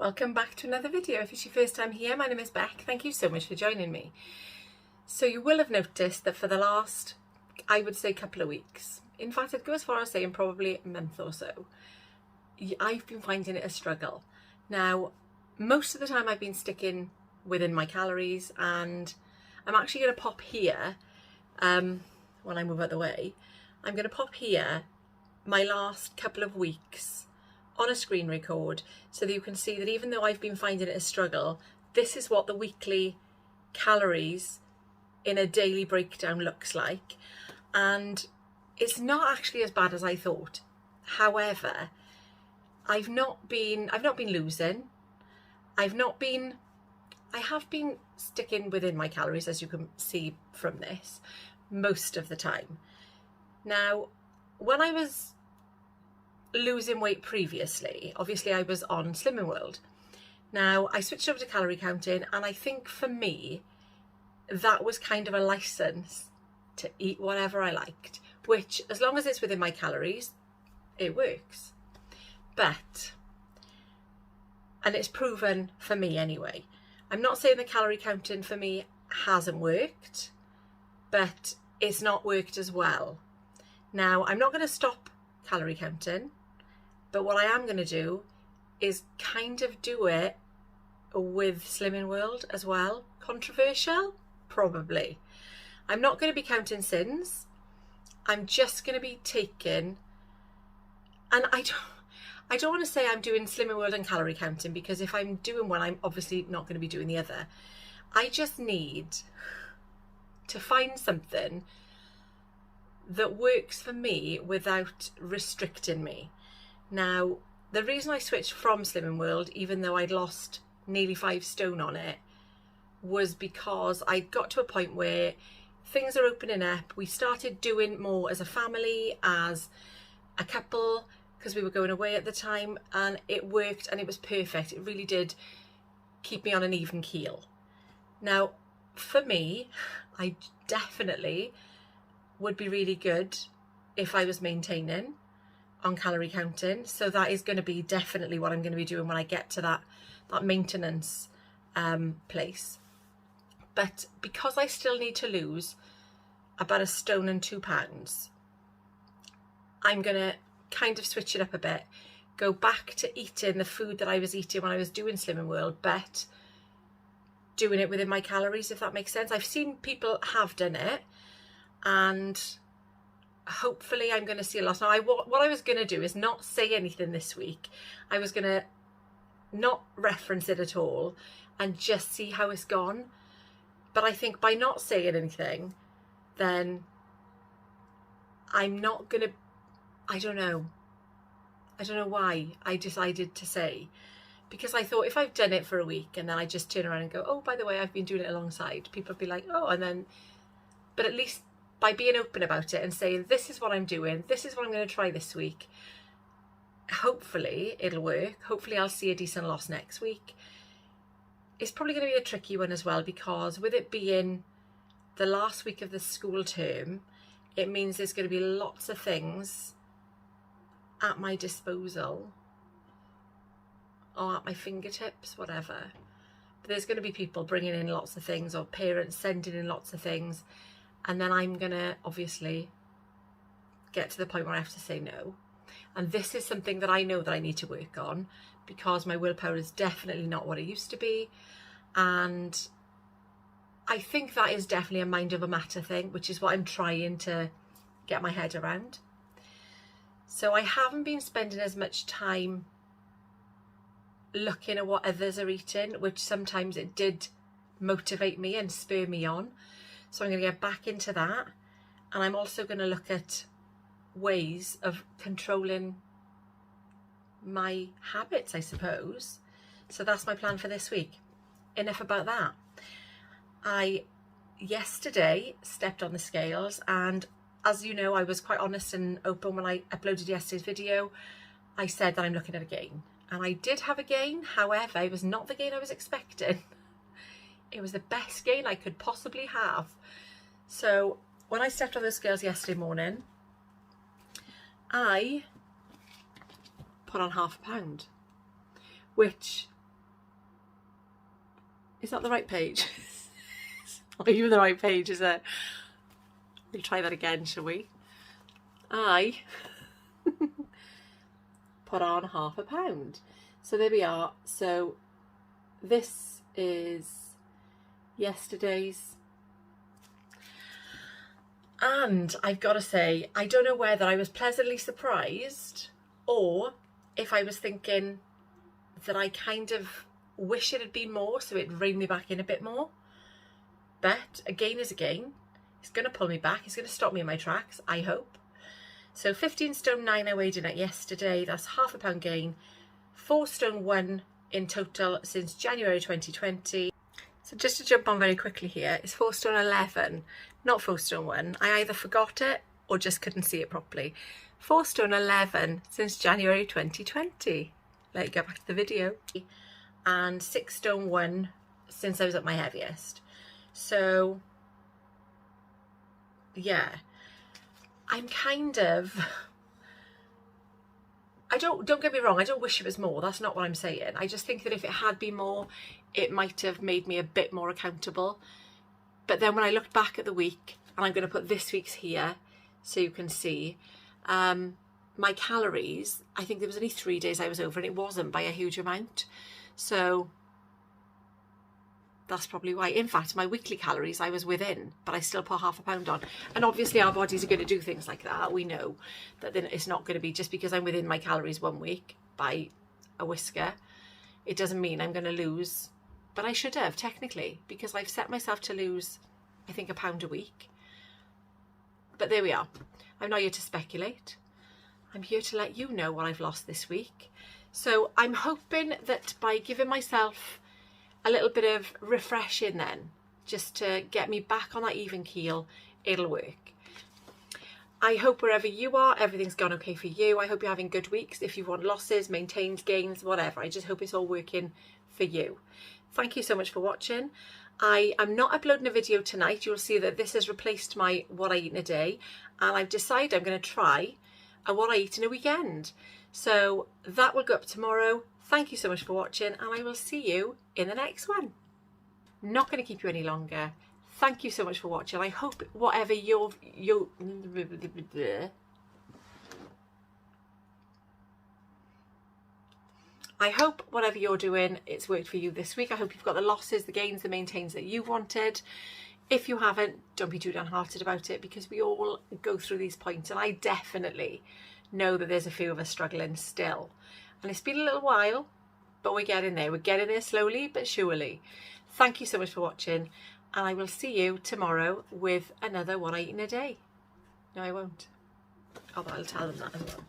Welcome back to another video. If it's your first time here, my name is Beck. Thank you so much for joining me. So you will have noticed that for the last, I would say, couple of weeks, in fact I'd go as far as saying probably a month or so, I've been finding it a struggle. Now, most of the time I've been sticking within my calories, and I'm actually going to pop here, when I move out the way, I'm going to pop here my last couple of weeks on a screen record so that you can see that even though I've been finding it a struggle, this is what the weekly calories in a daily breakdown looks like, and it's not actually as bad as I thought. However, I've not been losing. I have been sticking within my calories, as you can see from this, most of the time. Now, when I was losing weight previously, obviously I was on Slimming World. Now, I switched over to calorie counting, and I think for me, that was kind of a license to eat whatever I liked, which, as long as it's within my calories, it works. And it's proven for me anyway. I'm not saying the calorie counting for me hasn't worked, but it's not worked as well. Now, I'm not going to stop calorie counting, but what I am going to do is kind of do it with Slimming World as well. Controversial? Probably. I'm not going to be counting sins. I'm just going to be taking, and I don't want to say I'm doing Slimming World and calorie counting, because if I'm doing one, I'm obviously not going to be doing the other. I just need to find something that works for me without restricting me. Now, the reason I switched from Slimming World, even though I'd lost nearly 5 stone on it, was because I got to a point where things are opening up. We started doing more as a family, as a couple, because we were going away at the time, and it worked and it was perfect. It really did keep me on an even keel. Now, for me, I definitely would be really good if I was maintaining on calorie counting. So that is going to be definitely what I'm going to be doing when I get to that maintenance place. But because I still need to lose about 1 stone and 2 pounds, I'm going to kind of switch it up a bit, go back to eating the food that I was eating when I was doing Slimming World, but doing it within my calories, if that makes sense. I've seen people have done it, and hopefully I'm going to see a loss. Now, what I was going to do is not say anything this week. I was going to not reference it at all and just see how it's gone. But I think by not saying anything, then I'm not going to, I don't know why I decided to say, because I thought if I've done it for a week and then I just turn around and go, oh, by the way, I've been doing it alongside, people would be like, oh, and then, but at least by being open about it and saying, this is what I'm doing, this is what I'm going to try this week, hopefully it'll work. Hopefully I'll see a decent loss next week. It's probably going to be a tricky one as well, because with it being the last week of the school term, it means there's going to be lots of things at my disposal, or at my fingertips, whatever. But there's going to be people bringing in lots of things, or parents sending in lots of things, and then I'm going to obviously get to the point where I have to say no. And this is something that I know that I need to work on, because my willpower is definitely not what it used to be. And I think that is definitely a mind over matter thing, which is what I'm trying to get my head around. So I haven't been spending as much time looking at what others are eating, which sometimes it did motivate me and spur me on. So I'm going to get back into that, and I'm also going to look at ways of controlling my habits, I suppose. So that's my plan for this week. Enough about that. I yesterday stepped on the scales, and as you know, I was quite honest and open when I uploaded yesterday's video. I said that I'm looking at a gain, and I did have a gain. However, it was not the gain I was expecting. It was the best gain I could possibly have. So when I stepped on the scales yesterday morning, I put on £0.5, which Is that the right page? Not even the right page, is it? We'll try that again, shall we? I put on £0.5. So there we are. So this is yesterday's. And I've got to say, I don't know whether I was pleasantly surprised or if I was thinking that I kind of wish it had been more, so it'd rein me back in a bit more. But again is again. It's going to pull me back. It's going to stop me in my tracks, I hope. So 15 stone 9 I weighed in at yesterday. That's £0.5 gain. 4 stone 1 in total since January 2020. So just to jump on very quickly here, it's 4 stone 11, not 4 stone 1. I either forgot it or just couldn't see it properly. 4 stone 11 since January 2020. Let me go back to the video. And 6 stone 1 since I was at my heaviest. So yeah, I'm kind of, don't get me wrong, I don't wish it was more, that's not what I'm saying. I just think that if it had been more, it might have made me a bit more accountable. But then when I looked back at the week, and I'm going to put this week's here so you can see, my calories, I think there was only 3 days I was over, and it wasn't by a huge amount. So that's probably why. In fact, my weekly calories I was within, but I still put £0.5 on. And obviously our bodies are going to do things like that. We know that it's not going to be just because I'm within my calories 1 week by a whisker. It doesn't mean I'm going to lose, but I should have technically, because I've set myself to lose, I think, £1 a week. But there we are. I'm not here to speculate. I'm here to let you know what I've lost this week. So I'm hoping that by giving myself a little bit of refreshing then, just to get me back on that even keel, it'll work. I hope wherever you are, everything's gone okay for you. I hope you're having good weeks. If you want losses, maintains, gains, whatever, I just hope it's all working for you. Thank you so much for watching. I am not uploading a video tonight. You'll see that this has replaced my what I eat in a day, and I've decided I'm going to try a what I eat in a weekend. So that will go up tomorrow. Thank you so much for watching, and I will see you in the next one. Not going to keep you any longer. Thank you so much for watching. I hope whatever I hope whatever you're doing, it's worked for you this week. I hope you've got the losses, the gains, the maintains that you wanted. If you haven't, don't be too downhearted about it, because we all go through these points, and I definitely know that there's a few of us struggling still. And it's been a little while, but we're getting there. We're getting there slowly but surely. Thank you so much for watching, and I will see you tomorrow with another What I Eat in a Day. No, I won't. Oh, but I'll tell them that as well.